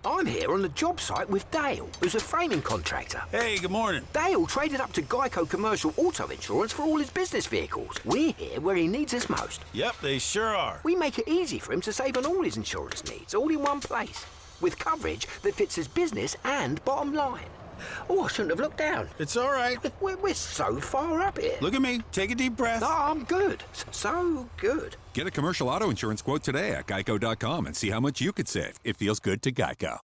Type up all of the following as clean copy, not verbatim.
I'm here on the job site with Dale, who's a framing contractor. Hey, good morning. Dale traded up to Geico Commercial Auto Insurance for all his business vehicles. We're here where he needs us most. Yep, they sure are. We make it easy for him to save on all his insurance needs, all in one place, with coverage that fits his business and bottom line. Oh, I shouldn't have looked down. It's all right. We're so far up here. Look at me. Take a deep breath. No, I'm good. So good. Get a commercial auto insurance quote today at geico.com and see how much you could save. It feels good to Geico.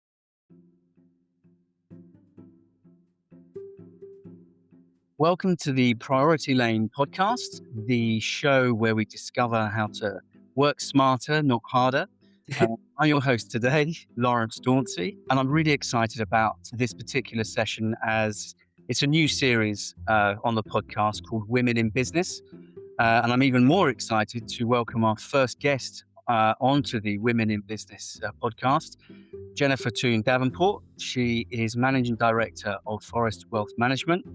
Welcome to the Priority Lane podcast, the show where we discover how to work smarter, not harder. I'm your host today, Lawrence Dauncey, and I'm really excited about this particular session as it's a new series on the podcast called Women in Business. And I'm even more excited to welcome our first guest onto the Women in Business podcast, Jennifer Toon-Davenport. She is Managing Director of Forest Wealth Management.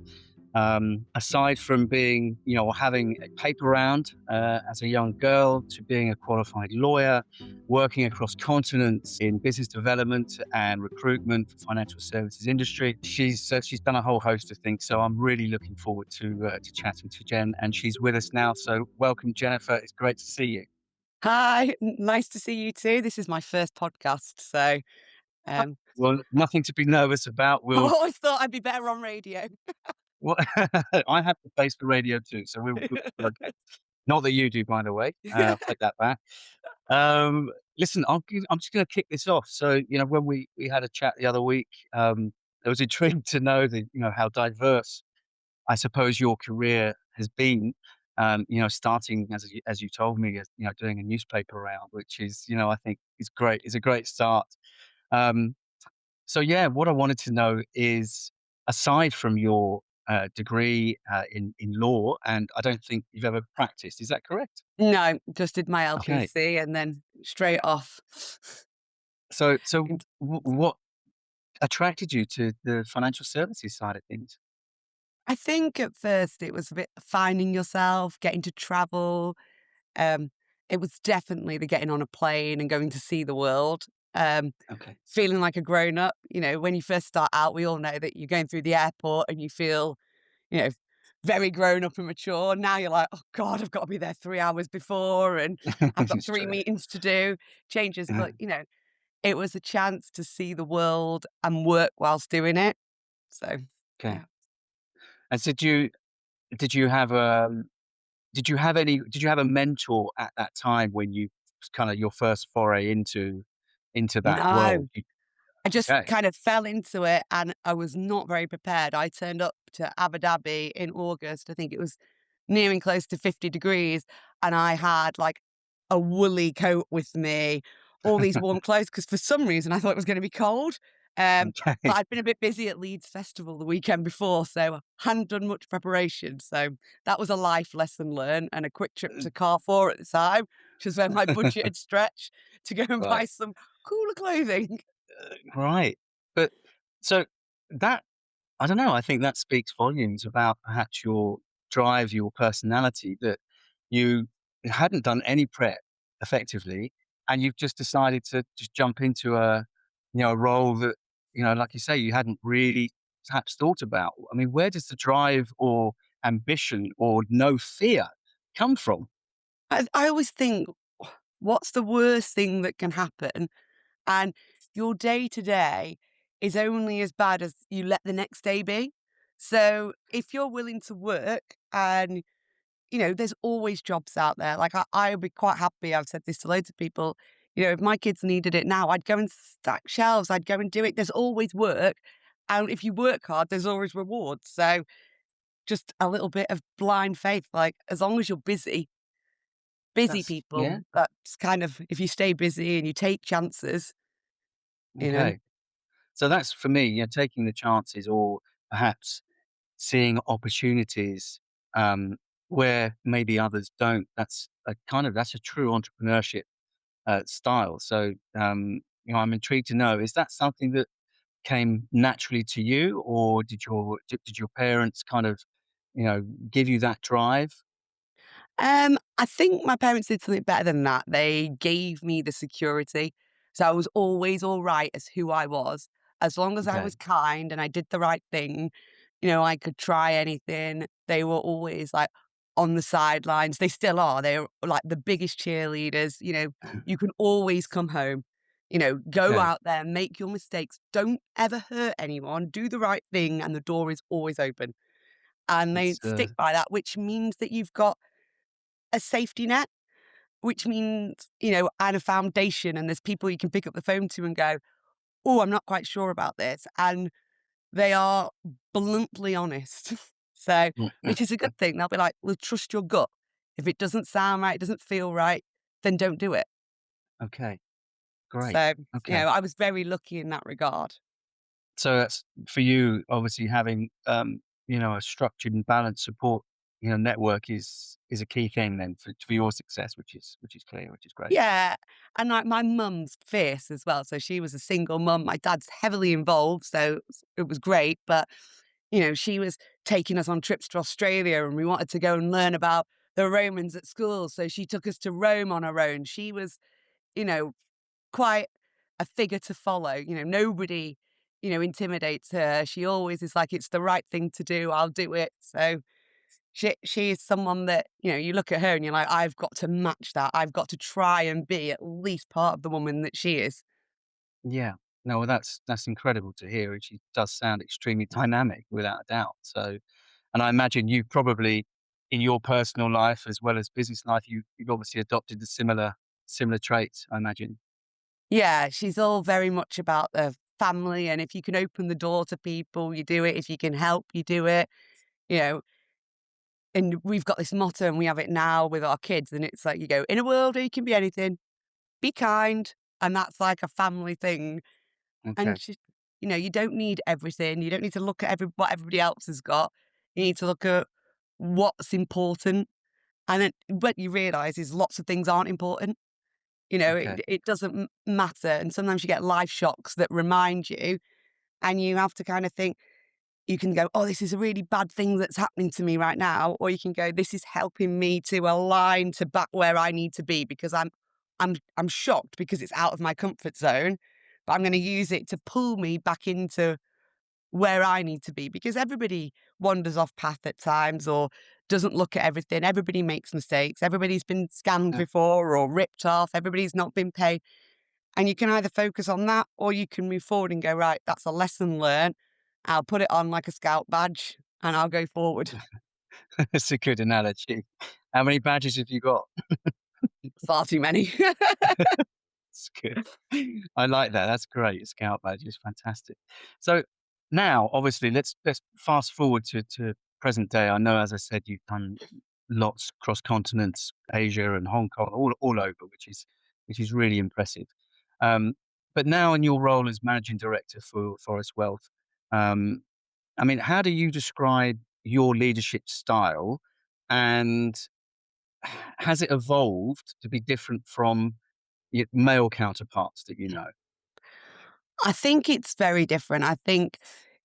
Aside from being, having a paper round as a young girl to being a qualified lawyer, working across continents in business development and recruitment for financial services industry, she's done a whole host of things. So I'm really looking forward to chatting to Jen, and she's with us now. So welcome, Jennifer. It's great to see you. Hi, nice to see you too. This is my first podcast, so Well, nothing to be nervous about. I always thought I'd be better on radio. Well, I have the face for radio too, so we'll okay. Not that you do, by the way. Take that back. Listen, I'm just going to kick this off. So, when we had a chat the other week, I was intrigued to know that how diverse, I suppose, your career has been. Starting as you told me, doing a newspaper round, which is I think is great. It's a great start. So what I wanted to know is, aside from your degree in law, and I don't think you've ever practiced. Is that correct? No, just did my LPC Okay. and then straight off. So what attracted you to the financial services side of things? I think at first it was a bit finding yourself, getting to travel. It was definitely the getting on a plane and going to see the world. Okay. Feeling like a grown up. When you first start out, we all know that you're going through the airport and you feel, very grown up and mature. Now you're like, oh God, I've got to be there 3 hours before and I've got It's 3 true. meetings to do, changes. Yeah. But, it was a chance to see the world and work whilst doing it. So, Okay. yeah. And so did you have did you have a mentor at that time when you kind of your first foray into that No, world? I just Okay. kind of fell into it and I was not very prepared. I turned up to Abu Dhabi in August. I think it was nearing close to 50 degrees. And I had like a woolly coat with me, all these warm clothes, because for some reason I thought it was going to be cold. But Okay. I'd been a bit busy at Leeds Festival the weekend before, so I hadn't done much preparation. So that was a life lesson learned and a quick trip to Carrefour at the time, which was where my budget had stretched to go and buy Right. some cooler clothing. Right. But so that, I don't know, I think that speaks volumes about perhaps your drive, your personality, that you hadn't done any prep effectively, and you've just decided to just jump into a role that, like you say, you hadn't really perhaps thought about. I mean, where does the drive or ambition or no fear come from? I always think, what's the worst thing that can happen? And your day to day is only as bad as you let the next day be. So if you're willing to work and, there's always jobs out there. Like I would be quite happy. I've said this to loads of people. If my kids needed it now, I'd go and stack shelves. I'd go and do it. There's always work. And if you work hard, there's always rewards. So just a little bit of blind faith. Like as long as you're busy Yeah. people, that's kind of, if you stay busy and you take chances, you know. Okay. So that's for me, taking the chances or perhaps seeing opportunities where maybe others don't. That's a true entrepreneurship style. So I'm intrigued to know, is that something that came naturally to you, or did your parents kind of give you that drive? I think my parents did something better than that. They gave me the security. So I was always all right as who I was. As long as I was Okay. kind and I did the right thing, I could try anything. They were always like on the sidelines. They still are. They're like the biggest cheerleaders. You can always come home. Go Okay. out there, make your mistakes. Don't ever hurt anyone. Do the right thing, and the door is always open. And they That's stick by that, which means that you've got a safety net, which means, and a foundation. And there's people you can pick up the phone to and go, "Oh, I'm not quite sure about this." And they are bluntly honest. So, which is a good thing. They'll be like, "Well, trust your gut. If it doesn't sound right, it doesn't feel right, then don't do it." okay. Great. So, Okay. I was very lucky in that regard. So that's for you, obviously having, a structured and balanced support, network is a key thing then for your success, which is clear, which is great. Yeah, and, like, my mum's fierce as well, so she was a single mum. My dad's heavily involved, so it was great, but, she was taking us on trips to Australia, and we wanted to go and learn about the Romans at school, so she took us to Rome on her own. She was, you know, quite a figure to follow. Nobody, intimidates her. She always is like, "It's the right thing to do, I'll do it." So she is someone that, you look at her and you're like, "I've got to match that. I've got to try and be at least part of the woman that she is." Yeah. No, well, that's incredible to hear, and she does sound extremely dynamic without a doubt. So, and I imagine you probably, in your personal life as well as business life, you've obviously adopted the similar traits, I imagine. Yeah, she's all very much about the family, and if you can open the door to people, you do it. If you can help, you do it. You know, and we've got this motto and we have it now with our kids, and it's like, "In a world where you can be anything, be kind." And that's like a family thing. And Okay. you don't need everything. You don't need to look at what everybody else has got. You need to look at what's important. And then what you realize is lots of things aren't important. Okay. It doesn't matter. And sometimes you get life shocks that remind you, and you have to kind of think, you can go, "Oh, this is a really bad thing that's happening to me right now." Or you can go, "This is helping me to align to back where I need to be, because I'm shocked because it's out of my comfort zone, but I'm going to use it to pull me back into where I need to be," because everybody wanders off path at times or doesn't look at everything. Everybody makes mistakes. Everybody's been scammed Yeah. before or ripped off. Everybody's not been paid. And you can either focus on that, or you can move forward and go, "Right, that's a lesson learned. I'll put it on like a scout badge and I'll go forward." That's a good analogy. How many badges have you got? Far too many. That's good. I like that. That's great. A scout badge is fantastic. So now, obviously, let's fast forward to present day. I know, as I said, you've done lots cross continents, Asia and Hong Kong, all over, which is really impressive. Um, but now, in your role as managing director for Forest Wealth, um, I mean, how do you describe your leadership style, and has it evolved to be different from your male counterparts that you know? I think it's very different. I think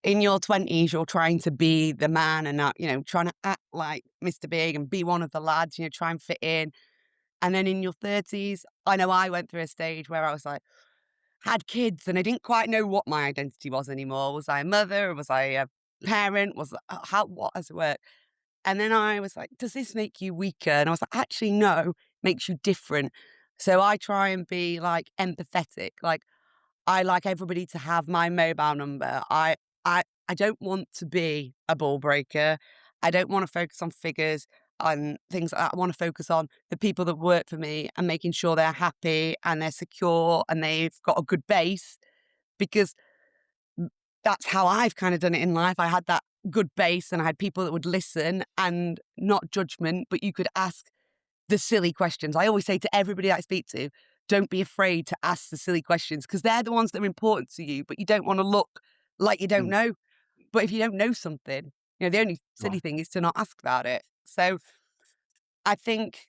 in your 20s, you're trying to be the man and not, trying to act like Mr. Big and be one of the lads, try and fit in. And then in your 30s, I know I went through a stage where I was like, had kids and I didn't quite know what my identity was anymore. Was I a mother? Was I a parent? What does it work? And then I was like, does this make you weaker? And I was like, actually, no, makes you different. So I try and be like empathetic. Like, I like everybody to have my mobile number. I don't want to be a ball breaker. I don't want to focus on figures and things like that. I want to focus on the people that work for me and making sure they're happy and they're secure and they've got a good base, because that's how I've kind of done it in life. I had that good base and I had people that would listen and not judgment, but you could ask the silly questions. I always say to everybody I speak to, don't be afraid to ask the silly questions, because they're the ones that are important to you, but you don't want to look like you don't Mm, know. But if you don't know something, the only silly right. thing is to not ask about it. So I think,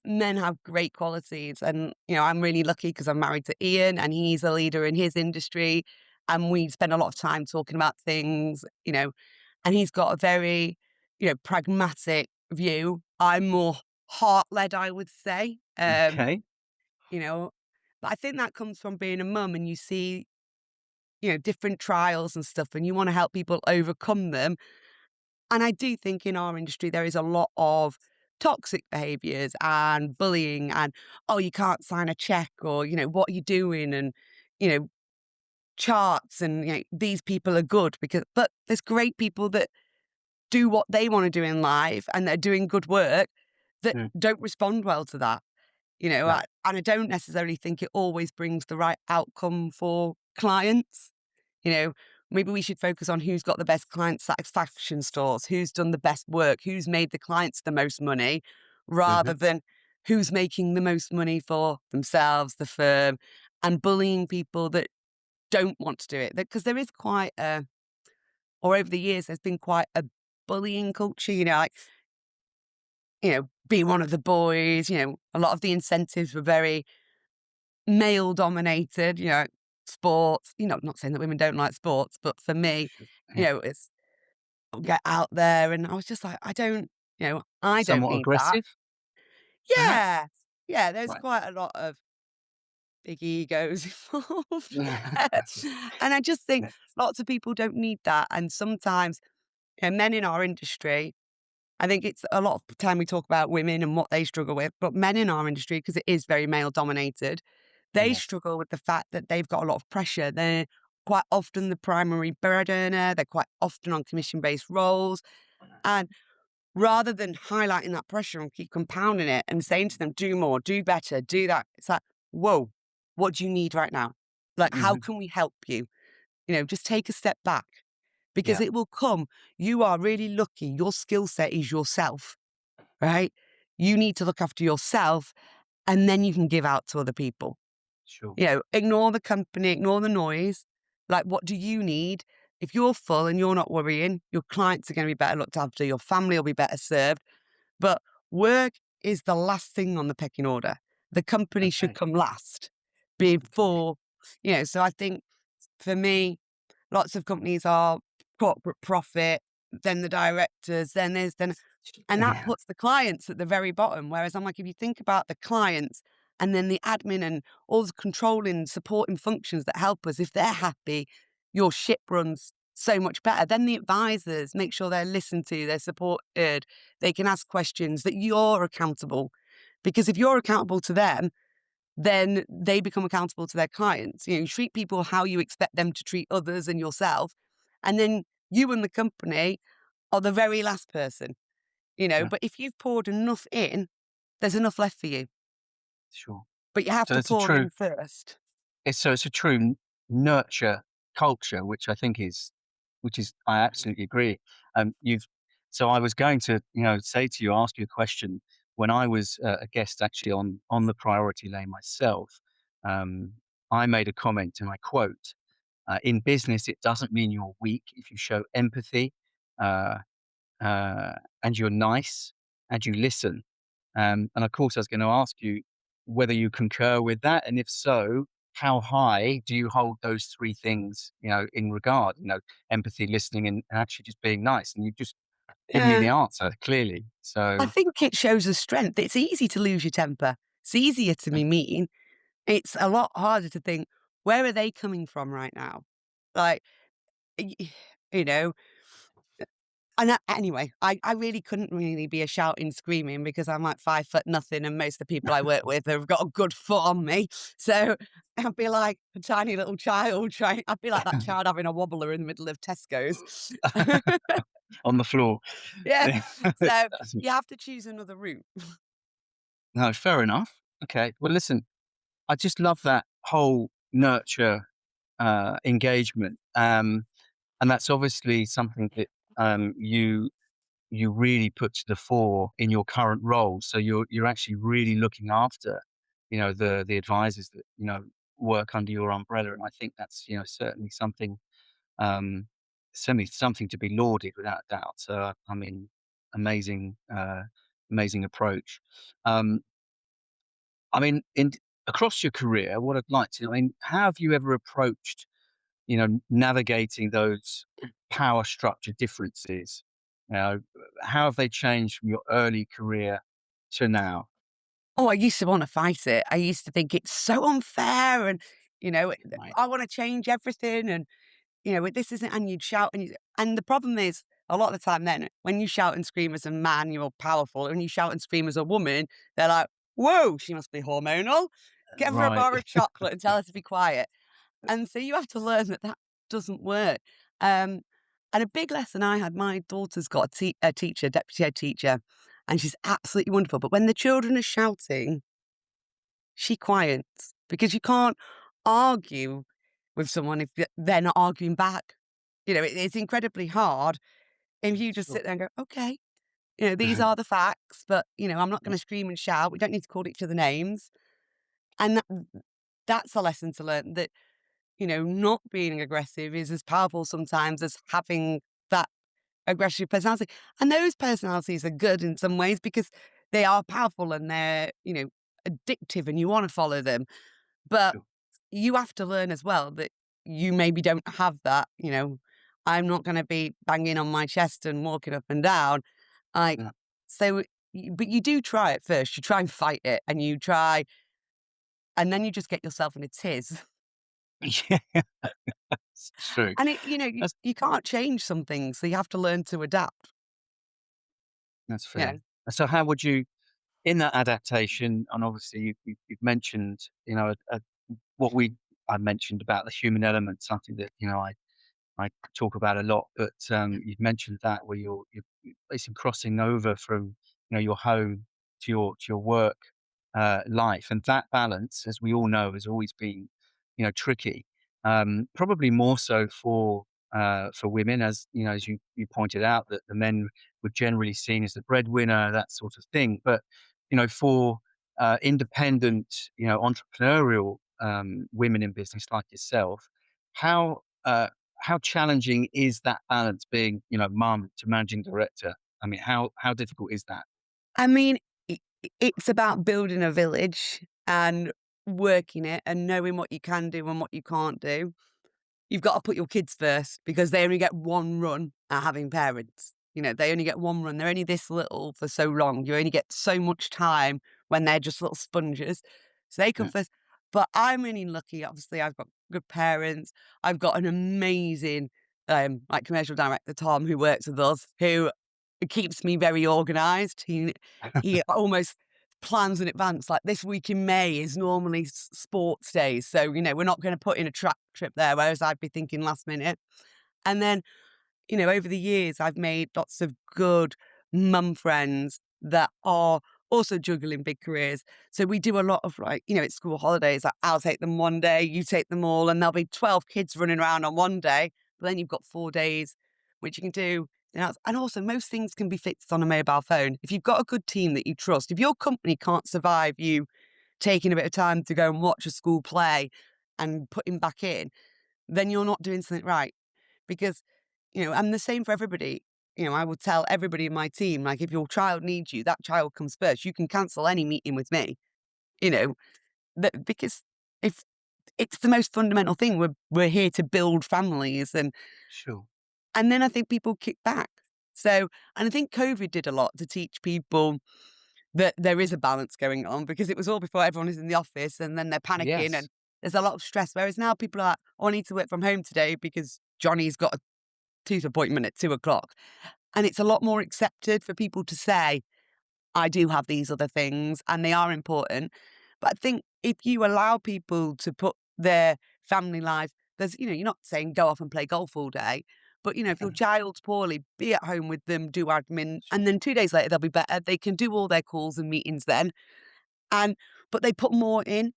men have great qualities. And, I'm really lucky because I'm married to Ian and he's a leader in his industry. And we spend a lot of time talking about things, and he's got a very, pragmatic view. I'm more heart led, I would say. Okay. You know, But I think that comes from being a mum, and you see, different trials and stuff, and you want to help people overcome them. And I do think in our industry, there is a lot of toxic behaviors and bullying and, oh, you can't sign a check, or, what are you doing? And, you know, charts and, these people are good but there's great people that do what they want to do in life and they're doing good work that Mm. don't respond well to that. Yeah. And I don't necessarily think it always brings the right outcome for clients. You know, Maybe we should focus on who's got the best client satisfaction scores, who's done the best work, who's made the clients the most money, rather Mhm. than who's making the most money for themselves, the firm, and bullying people that don't want to do it. Because there is or over the years, there's been quite a bullying culture, being one of the boys, a lot of the incentives were very male dominated, sports, not saying that women don't like sports, but for me, Yeah. it's get out there. And I was just like, I don't Somewhat need that. aggressive, perhaps? Yeah. Yeah. There's Right. quite a lot of big egos involved Yeah. there. And I just think lots of people don't need that. And sometimes, men in our industry, I think it's a lot of the time we talk about women and what they struggle with, but men in our industry, because it is very male dominated, they Yes. struggle with the fact that they've got a lot of pressure. They're quite often the primary bread earner. They're quite often on commission-based roles. And rather than highlighting that pressure and keep compounding it and saying to them, do more, do better, do that, it's like, whoa, what do you need right now? Like, how Mhm. can we help you? Just take a step back because Yeah, it will come. You are really lucky. Your skill set is yourself, right? You need to look after yourself and then you can give out to other people. sure. Ignore the company, ignore the noise. Like, what do you need? If you're full and you're not worrying, your clients are going to be better looked after, your family will be better served. But work is the last thing on the pecking order. The company should Okay. come last before, so I think for me, lots of companies are corporate profit, then the directors, then this, then, and that Yeah. puts the clients at the very bottom. Whereas I'm like, if you think about the clients and then the admin and all the controlling, supporting functions that help us, if they're happy, your ship runs so much better. Then the advisors make sure they're listened to, they're supported, they can ask questions, that you're accountable. Because if you're accountable to them, then they become accountable to their clients. You treat people how you expect them to treat others and yourself. And then you and the company are the very last person. Yeah, But if you've poured enough in, there's enough left for you. sure. But you have So to it's a pour true in first. it's a true nurture culture, which is I absolutely agree. You've so I was going to, say to you, ask you a question. When I was a guest actually on the priority lane myself, um, I made a comment and I quote, in business, it doesn't mean you're weak if you show empathy, uh, and you're nice and you listen. And of course, I was going to ask you whether you concur with that, and if so, how high do you hold those three things, in regard, empathy, listening, and actually just being nice? And you've just given me the Yeah. answer clearly. I So, think it shows a strength. It's easy to lose your temper. It's easier to uh, be mean. It's a lot harder to think, where are they coming from right now? Like, y- you know, anyway, I really couldn't really be a shouting, screaming because I'm like 5 foot nothing, and most of the people I work with have got a good foot on me. So I'd be like a tiny little child trying. I'd be like that child having a wobbler in the middle of Tesco's. on the floor. Yeah. So That's- you have to choose another route. no, fair enough. Okay. Well, listen, I just love that whole nurture engagement. And that's obviously something that you really put to the fore in your current role. So you're actually really looking after, the advisors that work under your umbrella, and I think that's um, certainly something to be lauded without a doubt. So I mean, amazing, amazing approach. Um, I mean, in across your career, what I'd like to, I mean, how have you ever approached navigating those power structure differences? How have they changed from your early career to now? Oh, I used to want to fight it. I used to think it's so unfair and, Right. I want to change everything and, this isn't, and you'd shout and the problem is a lot of the time then when you shout and scream as a man, you're powerful. And when you shout and scream as a woman, they're like, whoa, she must be hormonal. Give her a Right. bar of chocolate and tell her to be quiet. And so you have to learn that that doesn't work. Um, and a big lesson I had, my daughter's got a teacher, deputy head teacher, and she's absolutely wonderful. But when the children are shouting, she quiets because you can't argue with someone if they're not arguing back. It's incredibly hard if you just Sure. sit there and go, okay, these are the facts, but, I'm not going to scream and shout. We don't need to call each other names. And that's a lesson to learn that, not being aggressive is as powerful sometimes as having that aggressive personality. And those personalities are good in some ways because they are powerful and they're, addictive and you want to follow them. But Sure. you have to learn as well that you maybe don't have that, I'm not going to be banging on my chest and walking up and down. Like, Yeah. so, but you do try it first. You try and fight it and you try, and then you just get yourself in a tiz. Yeah, it's true. And That's you can't change some things. So you have to learn to adapt. that's You fair. know, So how would you in that adaptation, and obviously you've mentioned, what I mentioned about the human element, something that, I talk about a lot, but you've mentioned that where you're basically crossing over from your home to your work life, and that balance, as we all know, has always been tricky. Probably more so for women, as as you pointed out, that the men were generally seen as the breadwinner, that sort of thing. But for independent, entrepreneurial women in business like yourself, how how challenging is that balance being, mum to managing director? I mean, how difficult is that? I mean, it's about building a village and working it and knowing what you can do and what you can't do. You've got to put your kids first because they only get one run at having parents. They only get one run. They're only this little for so long. You only get so much time when they're just little sponges. So they come Yeah. first. But I'm really lucky. Obviously, I've got good parents. I've got an amazing, like commercial director, Tom, who works with us, who keeps me very organized. He almost plans in advance. Like this week in May is normally sports days. So, we're not going to put in a track trip there, whereas I'd be thinking last minute. And then, over the years, I've made lots of good mum friends that are also juggling big careers. So we do a lot of like, it's school holidays. Like I'll take them one day, you take them all, and there'll be 12 kids running around on one day. But then you've got 4 days, which you can do. And also, most things can be fixed on a mobile phone. If you've got a good team that you trust, if your company can't survive you taking a bit of time to go and watch a school play and putting back in, then you're not doing something right. Because, and the same for everybody. I would tell everybody in my team, like, if your child needs you, that child comes first. You can cancel any meeting with me, you know, because if it's the most fundamental thing, we're here to build families, Sure. and then I think people kick back. So, and I think COVID did a lot to teach people that there is a balance going on because it was all before everyone is in the office and then they're panicking and Yes. there's a lot of stress. Whereas now people are like, oh, I need to work from home today because Johnny's got a tooth appointment at 2 o'clock. And it's a lot more accepted for people to say, I do have these other things and they are important. But I think if you allow people to put their family life, you're not saying go off and play golf all day, but, if your child's poorly, be at home with them, do admin, Sure. and then 2 days later they'll be better. They can do all their calls and meetings then. And, but they put more in,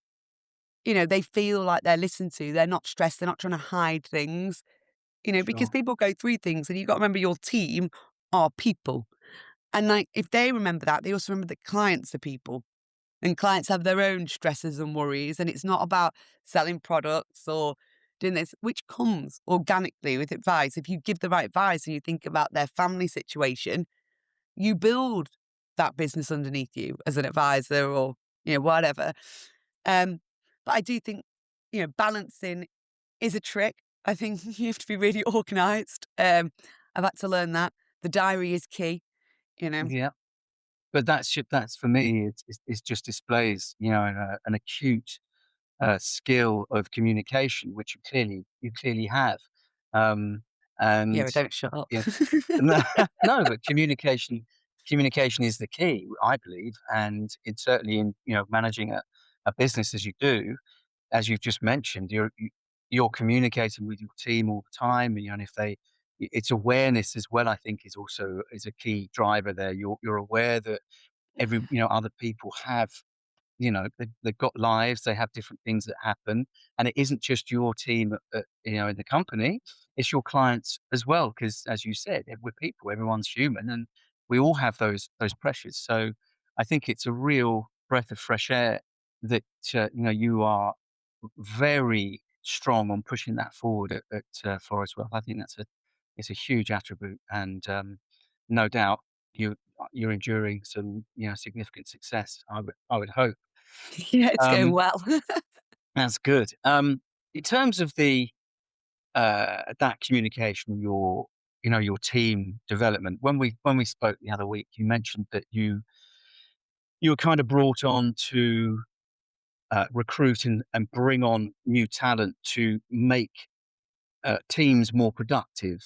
they feel like they're listened to. They're not stressed. They're not trying to hide things, because Sure. people go through things and you've got to remember your team are people. And like, if they remember that, they also remember that clients are people and clients have their own stresses and worries. And it's not about selling products or doing this, which comes organically with advice. If you give the right advice and you think about their family situation, you build that business underneath you as an advisor or, whatever. Um, but I do think, balancing is a trick. I think you have to be really organized. I've had to learn that. The diary is key, you know. Yeah. but that's for me, it just displays, an acute skill of communication, which you clearly have. Um, Yeah, and I don't shut up. yeah, no, no, but communication is the key, I believe, and it's certainly in managing a business as you do, as you've just mentioned, you're communicating with your team all the time, and if it's awareness as well. I think is a key driver there. You're aware that other people have they've got lives, they have different things that happen, and it isn't just your team in the company, it's your clients as well. Because as you said, we're people, everyone's human, and we all have those pressures. So I think it's a real breath of fresh air that you are very strong on pushing that forward at Forest Wealth. I think it's a huge attribute, and no doubt you're enduring some significant success. I would hope. Yeah, it's going Um, well. that's good. In terms of the that communication, your team development. When we spoke the other week, you mentioned that you were kind of brought on to recruit and bring on new talent to make teams more productive.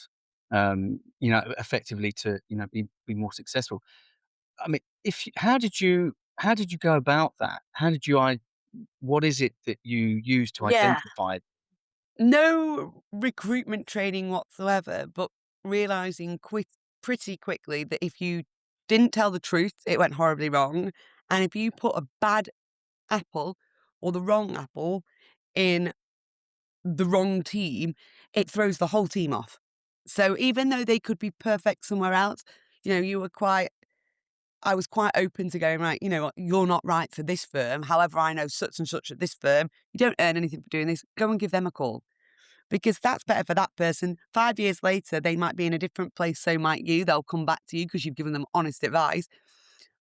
Effectively to be more successful. I mean, how did you go about that? How did you I What is it that you use to Yeah. identify? No recruitment training whatsoever, but realizing pretty quickly that if you didn't tell the truth, it went horribly wrong. And if you put a bad apple or the wrong apple in the wrong team, it throws the whole team off. So even though they could be perfect somewhere else, you were quite I was quite open to going, right, you know what, you're not right for this firm. However, I know such and such at this firm. You don't earn anything for doing this. Go and give them a call because that's better for that person. 5 years later, they might be in a different place. So might you. They'll come back to you because you've given them honest advice.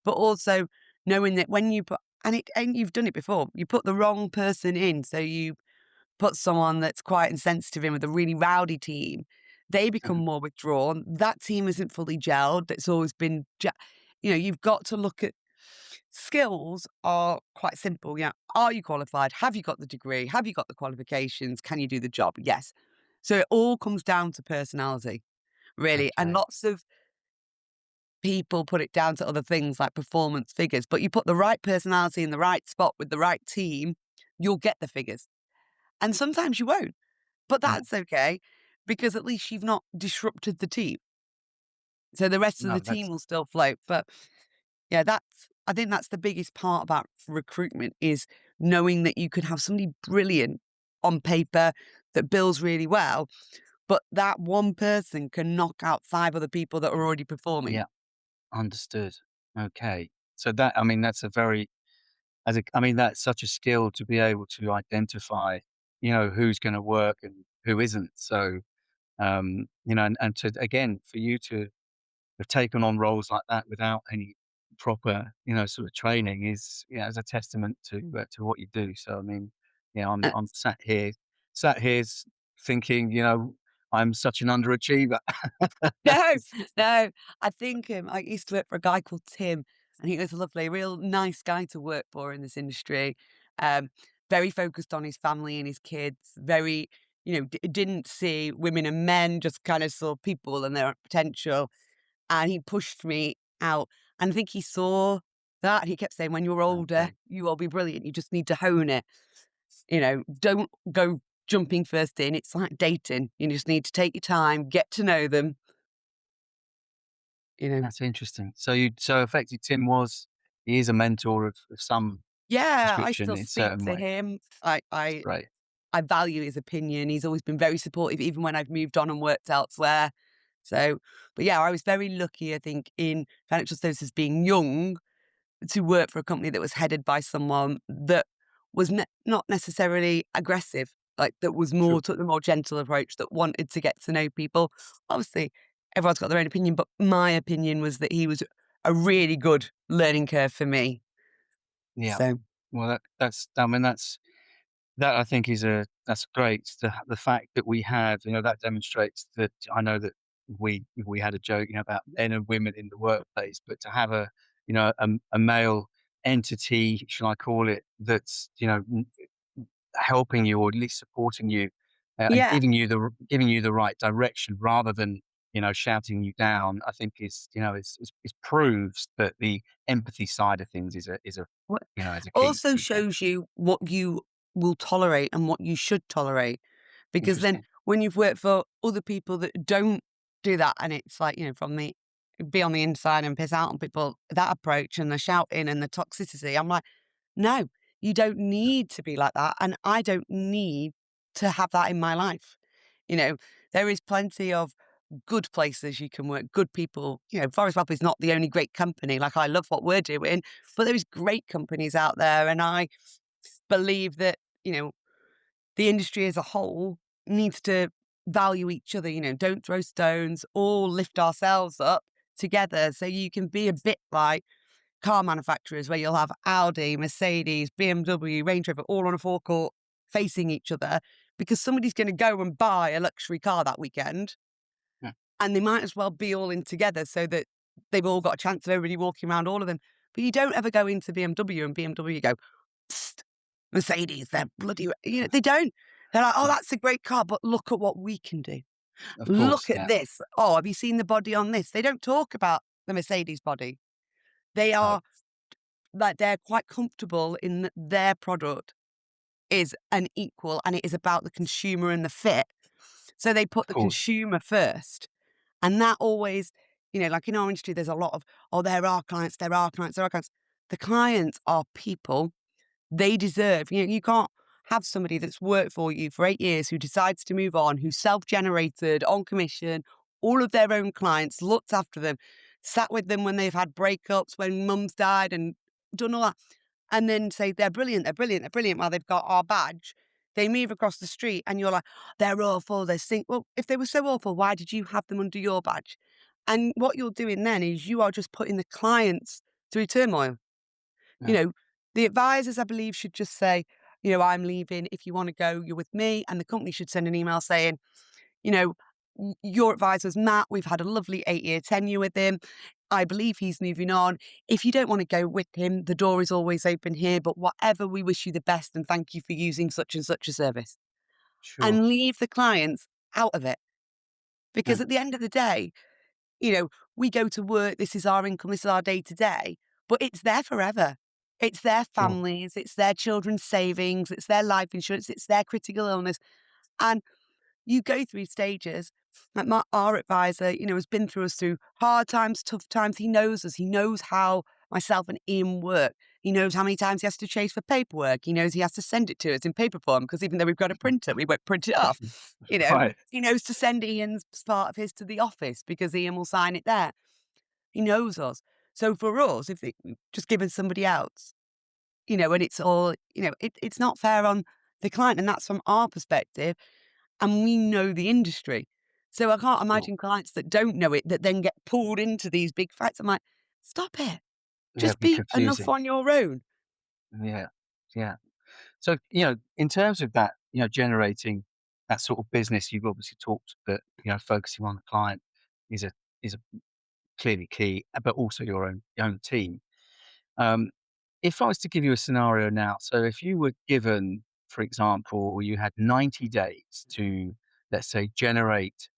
But also knowing that when you put, and you've done it before, you put the wrong person in. So you put someone that's quiet and sensitive in with a really rowdy team, they become Mhm. more withdrawn. That team isn't fully gelled. It's always been, you've got to look at skills are quite simple. Yeah. Are you qualified? Have you got the degree? Have you got the qualifications? Can you do the job? Yes. So it all comes down to personality, really. And Okay. lots of people put it down to other things like performance figures, but you put the right personality in the right spot with the right team, you'll get the figures. And sometimes you won't. But Yeah. that's okay because at least you've not disrupted the team. So the rest of the No, team that's will still float. But yeah, I think that's the biggest part about recruitment is knowing that you could have somebody brilliant on paper that bills really well, but that one person can knock out five other people that are already performing. yeah, understood. Okay. So that I mean, that's a very I mean, that's such a skill to be able to identify, who's gonna work and who isn't. So, and to again, for you to have taken on roles like that without any proper, sort of training is a testament to what you do. So, I mean, yeah, I'm Uh, I'm sat here thinking, I'm such an underachiever. No, no. I think, I used to work for a guy called Tim, and he was a lovely, real nice guy to work for in this industry. Um, Very focused on his family and his kids, very, didn't see women and men, just kind of saw people and their potential. And he pushed me out. And I think he saw that. He kept saying, when you're older, Okay. you will be brilliant. You just need to hone it. Don't go jumping first in. It's like dating. You just need to take your time, get to know them, you know. That's interesting. So effectively, he is a mentor of some Yeah, I description still in a speak certain to way. him. That's great. I value his opinion. He's always been very supportive, even when I've moved on and worked elsewhere. So, but yeah, I was very lucky, I think, in financial services being young to work for a company that was headed by someone that was not necessarily aggressive, like that was Sure. took the more gentle approach, that wanted to get to know people. Obviously, everyone's got their own opinion, but my opinion was that he was a really good learning curve for me. Yeah. So, Well, that's I mean, that I think that's great. The fact that we have, that demonstrates that I know that we had a joke, about men and women in the workplace, but to have a male entity, shall I call it, that's, helping you or at least supporting you, and Yeah. giving you the right direction rather than, shouting you down, I think is proves that the empathy side of things What is a also key thing. shows you what you will tolerate and what you should tolerate. Because then Interesting. when you've worked for other people that don't do that, and it's like, from the be on the inside and piss out on people, that approach and the shouting and the toxicity, I'm like, no, you don't need to be like that. And I don't need to have that in my life. You know, there is plenty of good places you can work, good people. Forest Pub is not the only great company. Like, I love what we're doing, but there is great companies out there. And I believe that, the industry as a whole needs to value each other, don't throw stones, all lift ourselves up together so you can be a bit like car manufacturers where you'll have Audi, Mercedes, BMW, Range Rover all on a forecourt facing each other because somebody's going to go and buy a luxury car that weekend Yeah. and they might as well be all in together so that they've all got a chance of everybody walking around all of them. But you don't ever go into BMW and BMW go, "Psst, Mercedes, they're bloody," they don't. They're like, "Oh, Yeah. that's a great car, but look at what we can do. Of course. Look at Yeah. this. Oh, have you seen the body on this?" They don't talk about the Mercedes body. They No. are like, they're quite comfortable in that their product is an equal and it is about the consumer and the fit. So they put Of the course. consumer first. And that always, like in our industry, there's a lot of, "Oh, there are clients, there are clients, there are clients." The clients are people. They deserve, you can't have somebody that's worked for you for 8 years who decides to move on, who's self-generated, on commission, all of their own clients, looked after them, sat with them when they've had breakups, when mum's died and done all that, and then say, "They're brilliant, they're brilliant, they're brilliant," while they've got our badge. They move across the street and you're like, "They're awful, they stink." Well, if they were so awful, why did you have them under your badge? And what you're doing then is you are just putting the clients through turmoil. You Yeah. know, the advisors, I believe, should just say, "I'm leaving. If you want to go, you're with me." And the company should send an email saying, "Your advisor's Matt. We've had a lovely 8-year tenure with him. I believe he's moving on. If you don't want to go with him, the door is always open here. But whatever, we wish you the best and thank you for using such and such a service." Sure. And leave the clients out of it. Yeah. Because at the end of the day, you know, we go to work, this is our income, this is our day to day, but it's there forever. It's their Sure. families, it's their children's savings, it's their life insurance, it's their critical illness. And you go through stages. Like our advisor, has been through us through hard times, tough times. He knows us. He knows how myself and Ian work. He knows how many times he has to chase for paperwork. He knows he has to send it to us in paper form because even though we've got a printer, we won't print it off. Right. He knows to send Ian's part of his to the office because Ian will sign it there. He knows us. So for us, if it, just given somebody else, and it's all, it's not fair on the client. And that's from our perspective. And we know the industry. So I can't Sure. imagine clients that don't know it that then get pulled into these big fights. I'm like, stop it. Yeah. Just It'd be be enough confusing. on your own. Yeah. Yeah. So, in terms of that, generating that sort of business, you've obviously talked that, focusing on the client is a clearly key, but also your own team. Um, if I was to give you a scenario now, so if you were given, for example, you had 90 days to, let's say, generate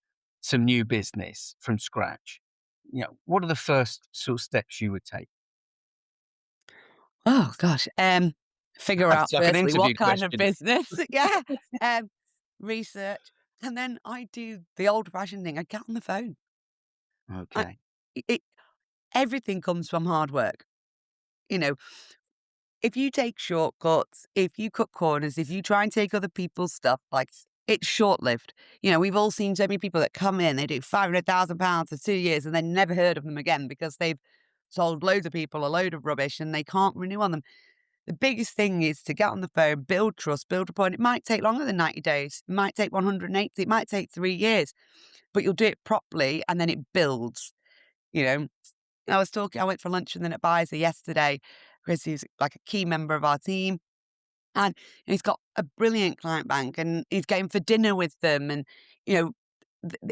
some new business from scratch, what are the first sort of steps you would take? Oh gosh. Figure out It's like an firstly interview what kind of question. business. Yeah. Um, research. And then I do the old fashioned thing. I get on the phone. I, Okay. it, everything comes from hard work. You know, if you take shortcuts, if you cut corners, if you try and take other people's stuff, like it's short lived. We've all seen so many people that come in, they do £500,000 for 2 years and then never heard of them again because they've sold loads of people a load of rubbish and they can't renew on them. The biggest thing is to get on the phone, build trust, build rapport. And it might take longer than 90 days. It might take 180. It might take 3 years, but you'll do it properly and then it builds. You know, I went for lunch with an advisor yesterday. Chris, who's like a key member of our team. And he's got a brilliant client bank and he's going for dinner with them. And,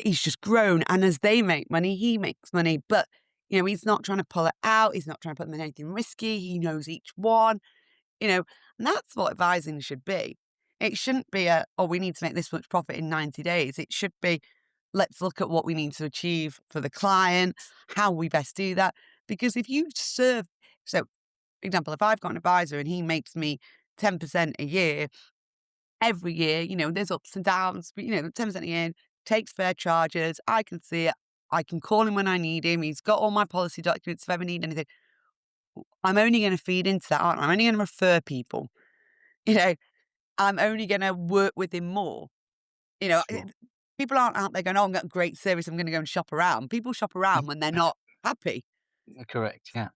he's just grown. And as they make money, he makes money. But He's not trying to pull it out. He's not trying to put them in anything risky. He knows each one, and that's what advising should be. It shouldn't be oh, we need to make this much profit in 90 days. It should be, let's look at what we need to achieve for the client, how we best do that. Because if you serve, so for example, if I've got an advisor and he makes me 10% a year, every year, there's ups and downs, but 10% a year, takes fair charges. I can see it. I can call him when I need him. He's got all my policy documents if I ever need anything. I'm only going to feed into that, aren't I? I'm only going to refer people. You know, I'm only going to work with him more. Sure. People aren't out there going, oh, I've got great service, I'm going to go and shop around. People shop around when they're not happy. Correct. Yeah.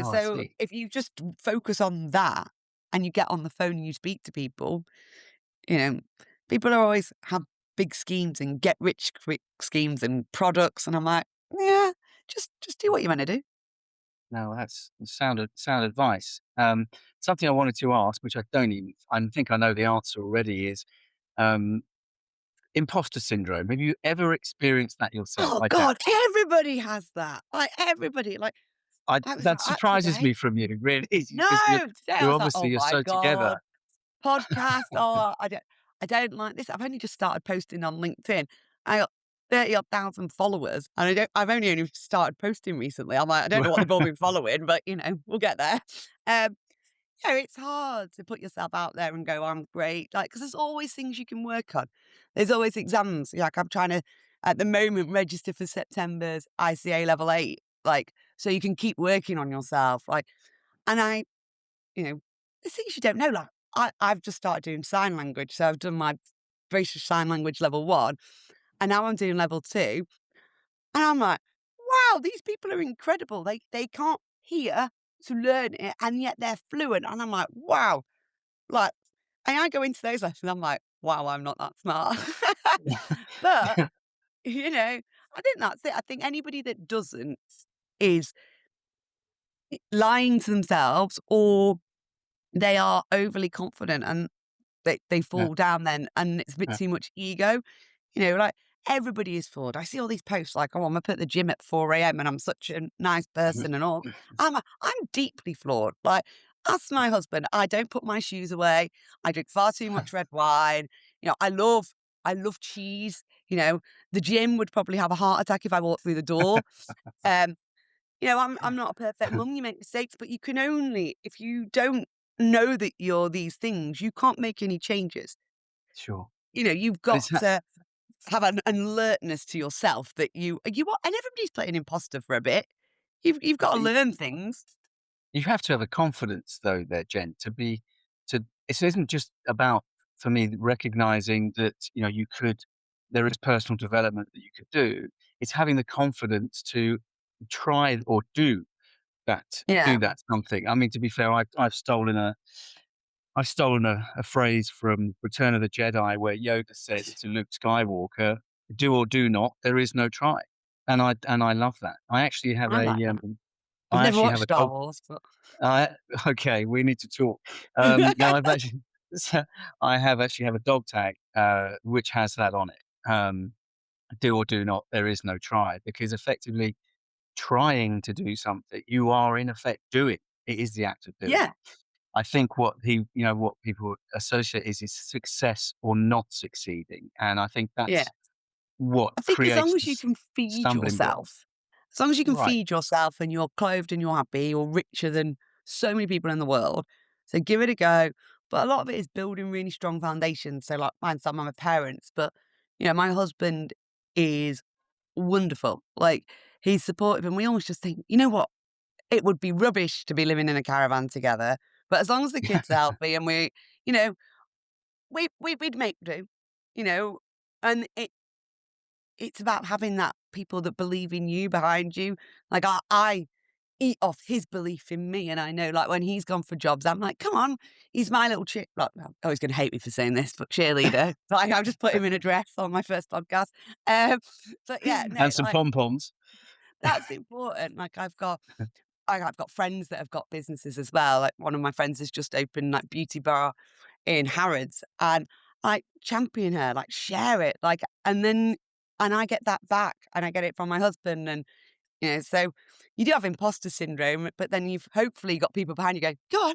Oh, I So see. if you just focus on that and you get on the phone and you speak to people, you know, people are always have big schemes and get rich quick schemes and products. And I'm like, yeah, just do what you want to do. No, that's sound advice. Something I wanted to ask, which I think I know the answer already, is um, imposter syndrome. Have you ever experienced that yourself? Oh I doubt. God, everybody has that. Like everybody, like I was That like, surprises today. me from you, really, No, because today I was like, oh you're my so God, together. podcast. Oh, I don't like this. I've only just started posting on LinkedIn. I got 30 odd thousand followers, and I've only started posting recently. I'm like, I don't know what they've all been following, but we'll get there. Um, it's hard to put yourself out there and go, I'm great. Like, because there's always things you can work on. There's always exams. Like, I'm trying to, at the moment, register for September's ICA level 8. Like, so you can keep working on yourself. Like, and there's things you don't know. Like, I've just started doing sign language. So I've done my British Sign Language level 1, and now I'm doing level 2. And I'm like, wow, these people are incredible. They can't hear to learn it, and yet they're fluent. And I'm like, wow. Like, and I go into those lessons, I'm like, wow, I'm not that smart. But, I think that's it. I think anybody that doesn't is lying to themselves, or they are overly confident and they Yeah, fall down then, and it's a bit yeah, too much ego. Like everybody is flawed. I see all these posts like, oh, I'm up at the gym at 4 a.m. and I'm such a nice person and all. I'm deeply flawed. Like, ask my husband, I don't put my shoes away. I drink far too much red wine. I love cheese. The gym would probably have a heart attack if I walked through the door. Um, I'm not a perfect mum. You make mistakes, but you can only, if you don't know that you're these things, you can't make any changes. sure. You've But got to have an alertness to yourself that you are, and everybody's playing imposter for a bit. You've got to learn things. you have to have a confidence, though, there, Jen, to. It isn't just about, for me, recognizing that there is personal development that you could do. It's having the confidence to try or do Yeah. that something. I mean, to be fair, I've stolen a phrase from Return of the Jedi where Yoda said to Luke Skywalker, "Do or do not, there is no try." And I love that. I like that. I've I never actually have watched a Star dog. Wars, but Okay, we need to talk. No, I've actually, so actually have a dog tag, which has that on it. Do or do not, there is no try, because effectively trying to do something, you are in effect doing. It is the act of doing. yeah, I think what people associate is success or not succeeding. And I think yeah. that's what I think as long creates as the you can feed stumbling block. yourself, as long as you can Right. feed yourself and you're clothed and you're happy, you're richer than so many people in the world. So give it a go. But a lot of it is building really strong foundations. So like mine's some of my parents, but my husband is wonderful. Like, he's supportive, and we always just think, you know what? It would be rubbish to be living in a caravan together. But as long as the kids are healthy and you know, we'd make do, you know, and it's about having that people that believe in you behind you. Like, I eat off his belief in me, and I know, like, when he's gone for jobs, I'm like, come on, he's my little like, well, oh, he's going to hate me for saying this, but cheerleader. Like, I've just put him in a dress on my first podcast. Um, but yeah, no, And some like, pom poms. that's important. Like, I've got friends that have got businesses as well. Like, one of my friends has just opened like beauty bar in Harrods, and I champion her, like, share it, like, and I get that back, and I get it from my husband, and So you do have imposter syndrome, but then you've hopefully got people behind you going, go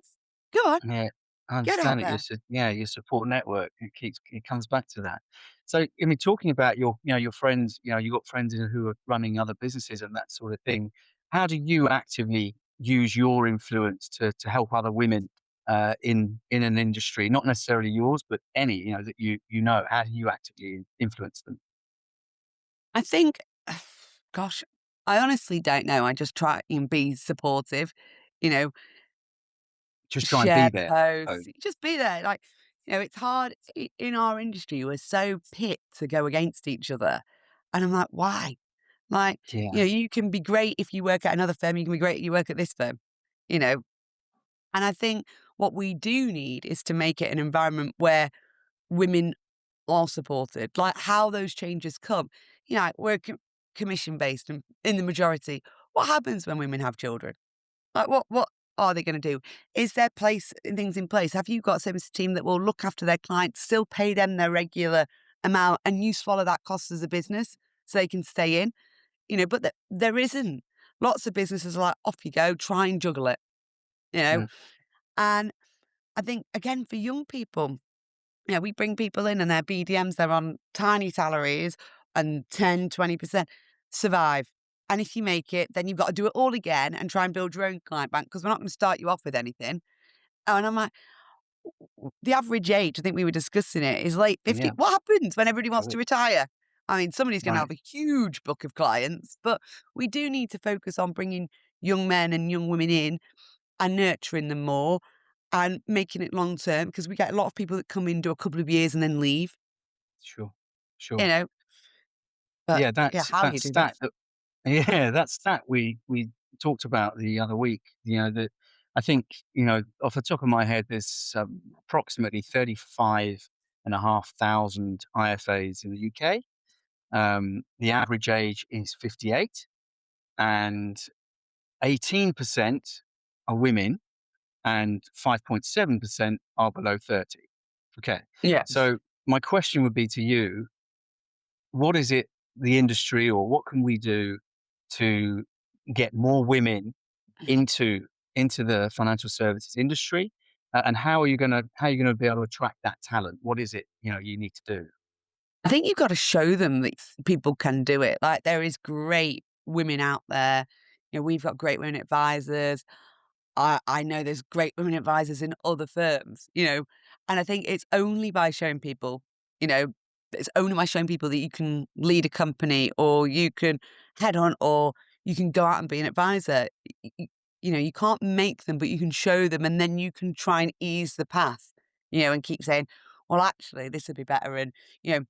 on, Yeah, I get out understand it. there. Your support network. It comes back to that. So, I mean, talking about your friends, you got friends who are running other businesses and that sort of thing. How do you actively use your influence to help other women in an industry, not necessarily yours, but any that you know? How do you actively influence them? I think, gosh, I honestly don't know. I just try and be supportive, you know, Just try and be share there, I posts, suppose. just be there. Like, it's hard in our industry. We're so pit to go against each other. And I'm like, why? Like, Yeah. you can be great if you work at another firm, you can be great if you work at this firm, you know. And I think what we do need is to make it an environment where women are supported, like how those changes come. We're commission based and in the majority. What happens when women have children? Like, what are they going to do? Is there things in place? Have you got a service team that will look after their clients, still pay them their regular amount, and you swallow that cost as a business so they can stay in? But there isn't. Lots of businesses are like, off you go, try and juggle it. You know, Mm, and I think again for young people, we bring people in and their BDMs, they're on tiny salaries and 10, 20% survive. And if you make it, then you've got to do it all again and try and build your own client bank because we're not going to start you off with anything. And I'm like, the average age, I think we were discussing it, is late 50. yeah. What happens when everybody wants to Correct. retire? I mean, somebody's going to Right. have a huge book of clients, but we do need to focus on bringing young men and young women in and nurturing them more and making it long term because we get a lot of people that come in, do a couple of years and then leave, Sure. you Sure. know. But Yeah, yeah, that's how that you do that? stat that yeah, that stat we talked about the other week, that I think, off the top of my head, there's approximately 35,500 IFAs in the UK. The average age is 58, and 18% are women, and 5.7% are below 30. Okay. Yes. So my question would be to you, what is it the industry, or what can we do to get more women into the financial services industry? And how are you gonna be able to attract that talent? What is it you need to do? I think you've got to show them that people can do it. Like there is great women out there. We've got great women advisors. I know there's great women advisors in other firms, and I think it's only by showing people, you know, it's only by showing people that you can lead a company or you can head on or you can go out and be an advisor. You can't make them, but you can show them and then you can try and ease the path, and keep saying, well, actually, this would be better. And, you know,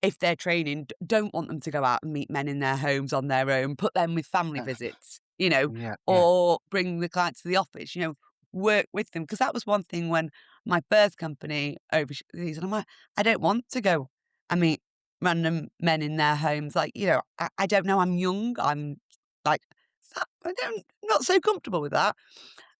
if they're training, don't want them to go out and meet men in their homes on their own, put them with family Uh, visits, yeah, yeah, or bring the clients to the office, work with them. Because that was one thing when my first company overseas, and I'm like, I don't want to go and meet random men in their homes. Like, I don't know, I'm young, I'm like, not so comfortable with that.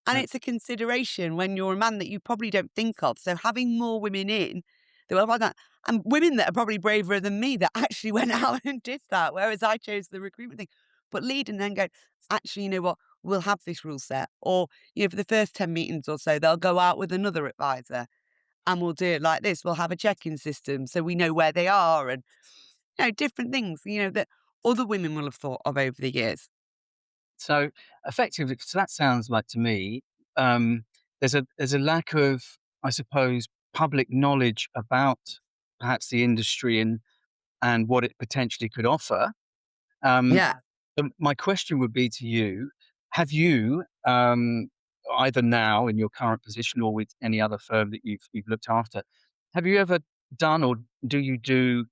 And uh, it's a consideration when you're a man that you probably don't think of. So having more women in, they were like that. And women that are probably braver than me that actually went out and did that, whereas I chose the recruitment thing. But lead and then go, actually, you know what? We'll have this rule set. Or, for the first 10 meetings or so, they'll go out with another advisor and we'll do it like this. We'll have a check-in system so we know where they are and, different things, that other women will have thought of over the years. So effectively, so that sounds like to me, um, there's a lack of, I suppose, public knowledge about perhaps the industry and what it potentially could offer. Um, Yeah. my question would be to you: have you, either now in your current position or with any other firm that you've looked after, have you ever done, or do you do,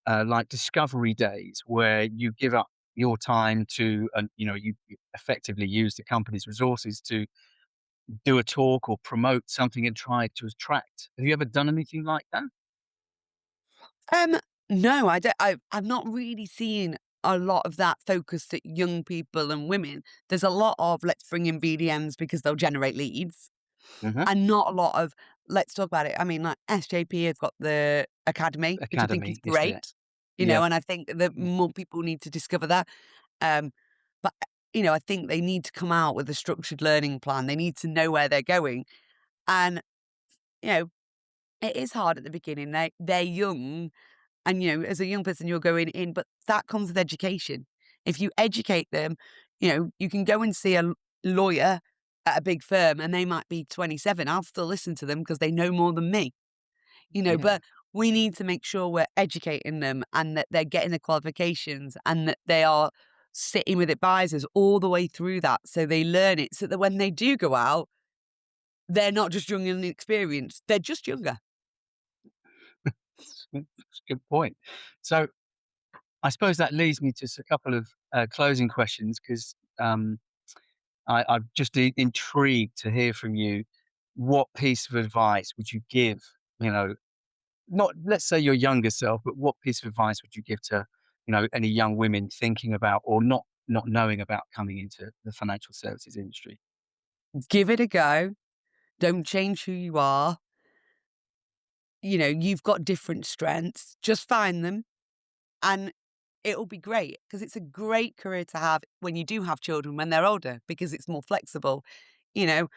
like discovery days where you give up your time to, and you effectively use the company's resources to do a talk or promote something and try to attract? Have you ever done anything like that? Um, no, I don't. I've not really seen a lot of that focused at young people and women. There's a lot of let's bring in BDMs because they'll generate leads, Hmm. and not a lot of let's talk about it. I mean, like SJP have got the academy, which I think is Academy is there? great, Yeah. and I think that Yeah. more people need to discover that. Um, But, I think they need to come out with a structured learning plan. They need to know where they're going. And, it is hard at the beginning. They're young. And, as a young person, you're going in, but that comes with education. If you educate them, you can go and see a lawyer at a big firm and they might be 27. I'll still listen to them because they know more than me, Yeah. but we need to make sure we're educating them and that they're getting the qualifications and that they are sitting with advisors all the way through that. So they learn it so that when they do go out, they're not just young and inexperienced. They're just younger. That's a good point. So I suppose that leads me to a couple of closing questions because I'm just intrigued to hear from you. What piece of advice would you give, not let's say your younger self, but what piece of advice would you give to, any young women thinking about or not knowing about coming into the financial services industry? Give it a go. Don't change who you are. You've got different strengths. Just find them and it'll be great because it's a great career to have when you do have children when they're older because it's more flexible. You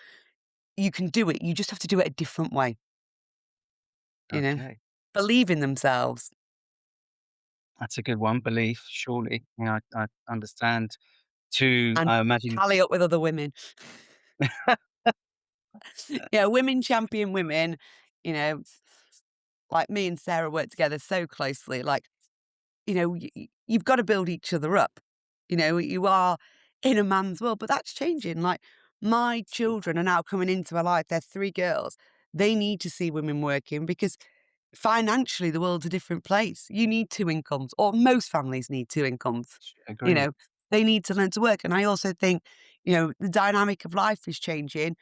can do it. You just have to do it a different way. Okay. Believe in themselves. That's a good one. Belief, surely. I understand too. And I imagine. tally up with other women. Women champion women, like me and Sarah work together so closely. Like, you've got to build each other up. You are in a man's world, but that's changing. Like, my children are now coming into my life. They're 3 girls. They need to see women working because financially the world's a different place. You need 2 incomes, or most families need 2 incomes. Agreed. They need to learn to work. And I also think, the dynamic of life is changing.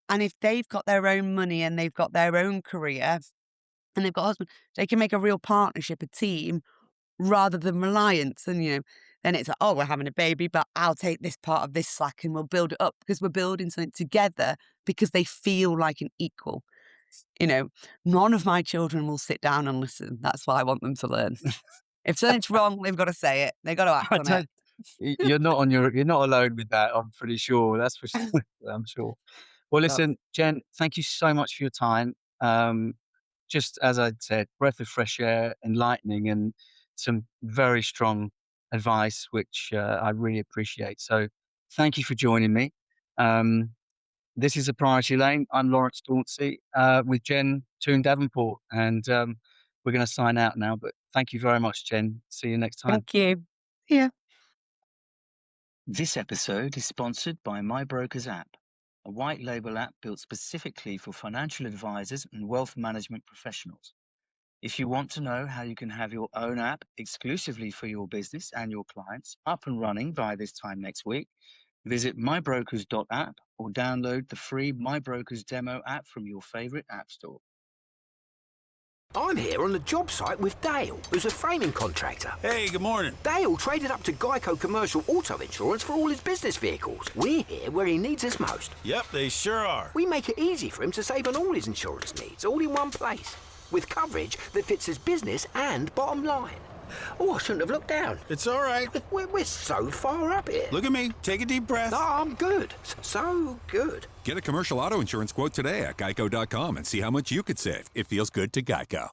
And if they've got their own money and they've got their own career and they've got a husband, they can make a real partnership, a team, rather than reliance. And, then it's like, oh, we're having a baby, but I'll take this part of this slack and we'll build it up because we're building something together because they feel like an equal. None of my children will sit down and listen. That's why I want them to learn. If something's wrong, they've got to say it. They've got to act on it. You're not alone with that. I'm pretty sure. That's for sure. I'm sure. Well, listen, Jen, thank you so much for your time. Just as I said, breath of fresh air, enlightening, and some very strong advice, which I really appreciate. So thank you for joining me. This is a Priority Lane. I'm Lawrence Dauncey with Jen Toon-Davenport, and we're going to sign out now. But thank you very much, Jen. See you next time. Thank you. Yeah. This episode is sponsored by My Brokers app, a white label app built specifically for financial advisors and wealth management professionals. If you want to know how you can have your own app exclusively for your business and your clients up and running by this time next week, visit mybrokers.app or download the free My Brokers demo app from your favorite app store. I'm here on the job site with Dale, who's a framing contractor. Hey, good morning. Dale traded up to Geico Commercial Auto Insurance for all his business vehicles. We're here where he needs us most. Yep, they sure are. We make it easy for him to save on all his insurance needs, all in one place, with coverage that fits his business and bottom line. Oh, I shouldn't have looked down. It's all right. We're so far up here. Look at me. Take a deep breath. No, I'm good. So good. Get a commercial auto insurance quote today at geico.com and see how much you could save. It feels good to Geico.